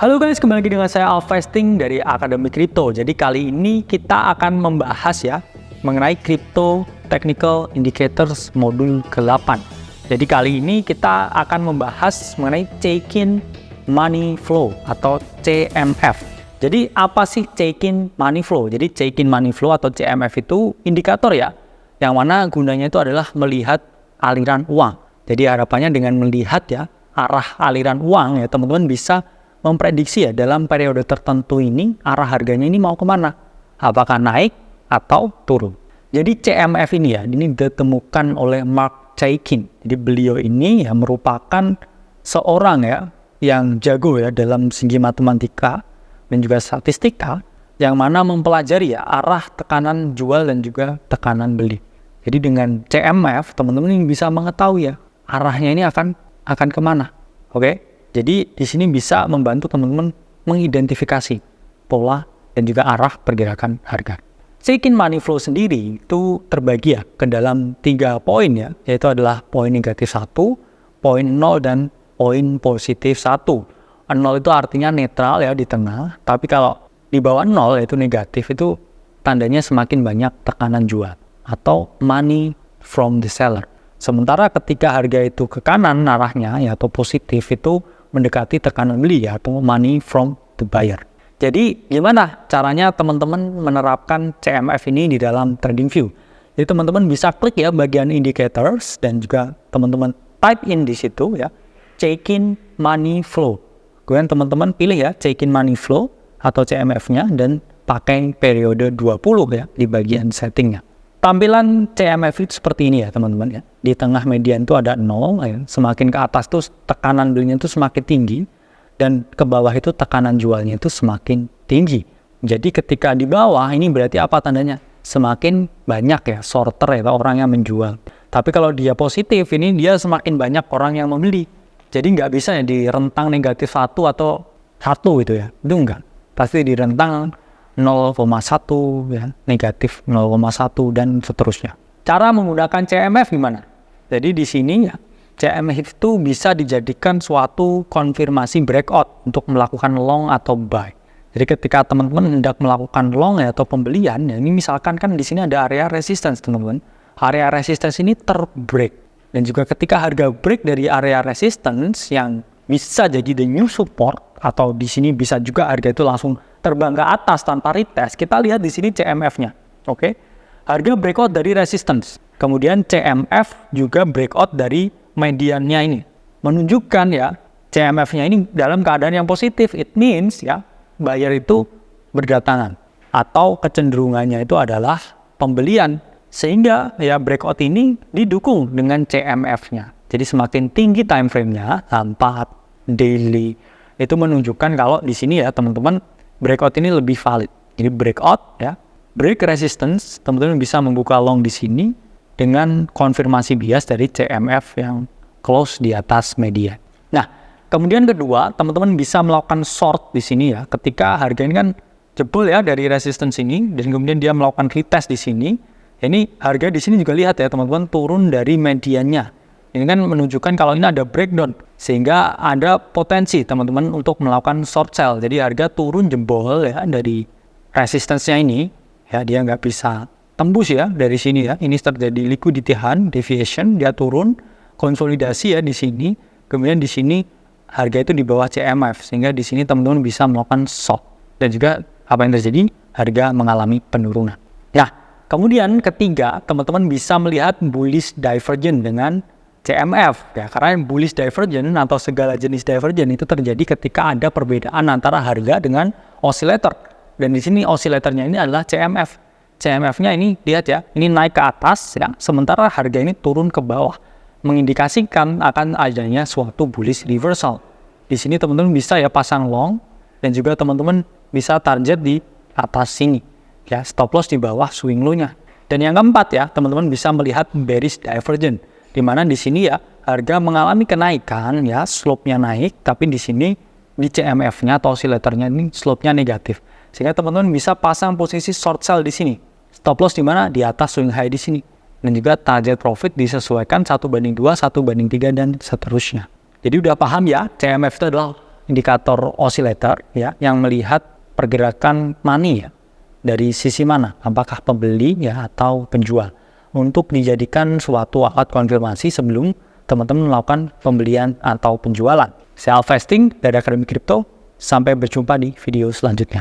Halo guys, kembali lagi dengan saya Alvesting dari Akademi Kripto. Jadi kali ini kita akan membahas ya mengenai Crypto Technical Indicators modul ke-8. Jadi kali ini kita akan membahas mengenai Check-in Money Flow atau CMF. Jadi apa sih Check-in Money Flow? Jadi Check-in Money Flow atau CMF itu indikator ya, yang mana gunanya itu adalah melihat aliran uang. Jadi harapannya dengan melihat ya arah aliran uang ya teman-teman bisa memprediksi ya dalam periode tertentu ini arah harganya ini mau kemana, apakah naik atau turun. Jadi CMF ini ya, ini ditemukan oleh Mark Chaikin. Jadi beliau ini ya merupakan seorang ya yang jago ya dalam segi matematika dan juga statistika, yang mana mempelajari ya arah tekanan jual dan juga tekanan beli. Jadi dengan CMF teman-teman ini bisa mengetahui ya arahnya ini akan kemana, oke? Jadi di sini bisa membantu teman-teman mengidentifikasi pola dan juga arah pergerakan harga. Check-in Money Flow sendiri itu terbagi ya ke dalam 3 poin ya, yaitu adalah poin negatif 1, poin 0 dan poin positif 1. 0 itu artinya netral ya di tengah, tapi kalau di bawah 0 yaitu negatif itu tandanya semakin banyak tekanan jual atau money from the seller. Sementara ketika harga itu ke kanan arahnya ya atau positif itu mendekati tekanan beli ya atau money from the buyer. Jadi gimana caranya teman-teman menerapkan CMF ini di dalam TradingView? Jadi teman-teman bisa klik ya bagian indicators dan juga teman-teman type in di situ ya Check-in Money Flow. Kemudian teman-teman pilih ya Check-in Money Flow atau CMF-nya dan pakai periode 20 ya di bagian settingnya. Tampilan CMF itu seperti ini ya teman-teman ya. Di tengah median itu ada 0 ya. Semakin ke atas tuh tekanan belinya itu semakin tinggi dan ke bawah itu tekanan jualnya itu semakin tinggi. Jadi ketika di bawah ini berarti apa tandanya? Semakin banyak ya shorter ya orang yang menjual. Tapi kalau dia positif ini dia semakin banyak orang yang membeli. Jadi nggak bisa ya di rentang negatif 1 atau 1 gitu ya. Itu enggak. Pasti di rentang 0,1 ya, negatif 0,1 dan seterusnya. Cara menggunakan CMF gimana? Jadi di sini ya, CMF itu bisa dijadikan suatu konfirmasi breakout untuk melakukan long atau buy. Jadi ketika teman-teman hendak melakukan long ya atau pembelian, ya ini misalkan kan di sini ada area resistance teman-teman. Area resistance ini terbreak. Dan juga ketika harga break dari area resistance yang bisa jadi the new support atau di sini bisa juga harga itu langsung terbang ke atas tanpa retest, kita lihat di sini CMF-nya. Oke. Harga breakout dari resistance. Kemudian CMF juga breakout dari mediannya ini. Menunjukkan ya CMF-nya ini dalam keadaan yang positif. It means ya buyer itu berdatangan atau kecenderungannya itu adalah pembelian. Sehingga ya breakout ini didukung dengan CMF-nya. Jadi semakin tinggi time frame-nya, 4, daily, itu menunjukkan kalau di sini ya teman-teman breakout ini lebih valid. Jadi breakout ya, break resistance, teman-teman bisa membuka long di sini dengan konfirmasi bias dari CMF yang close di atas media. Nah, kemudian kedua, teman-teman bisa melakukan short di sini ya, ketika harga ini kan jebol ya dari resistance ini dan kemudian dia melakukan retest di sini. Ini harga di sini juga lihat ya teman-teman turun dari mediannya. Ini kan menunjukkan kalau ini ada breakdown, sehingga ada potensi teman-teman untuk melakukan short sell. Jadi harga turun jebol ya dari resistance-nya ini, ya dia nggak bisa tembus ya dari sini ya. Ini terjadi liquidity hunt, deviation, dia turun, konsolidasi ya di sini. Kemudian di sini harga itu di bawah CMF, sehingga di sini teman-teman bisa melakukan short. Dan juga apa yang terjadi? Harga mengalami penurunan. Nah, kemudian ketiga, teman-teman bisa melihat bullish divergence dengan CMF ya, karena bullish divergence atau segala jenis divergence itu terjadi ketika ada perbedaan antara harga dengan oscillator. Dan di sini oscillatornya ini adalah CMF. CMF-nya ini lihat ya, ini naik ke atas ya, sementara harga ini turun ke bawah, mengindikasikan akan adanya suatu bullish reversal. Di sini teman-teman bisa ya pasang long dan juga teman-teman bisa target di atas sini ya, stop loss di bawah swing low-nya. Dan yang keempat ya, teman-teman bisa melihat bearish divergence, di mana di sini ya harga mengalami kenaikan ya, slope-nya naik, tapi di sini di CMF-nya atau oscillator-nya ini slope-nya negatif. Sehingga teman-teman bisa pasang posisi short sell di sini. Stop loss di mana? Di atas swing high di sini. Dan juga target profit disesuaikan 1/2, 1/3 dan seterusnya. Jadi udah paham ya, CMF itu adalah indikator oscillator ya yang melihat pergerakan money ya. Dari sisi mana? Apakah pembeli ya atau penjual? Untuk dijadikan suatu akad konfirmasi sebelum teman-teman melakukan pembelian atau penjualan. Self-vesting dari Akademi Kripto. Sampai berjumpa di video selanjutnya.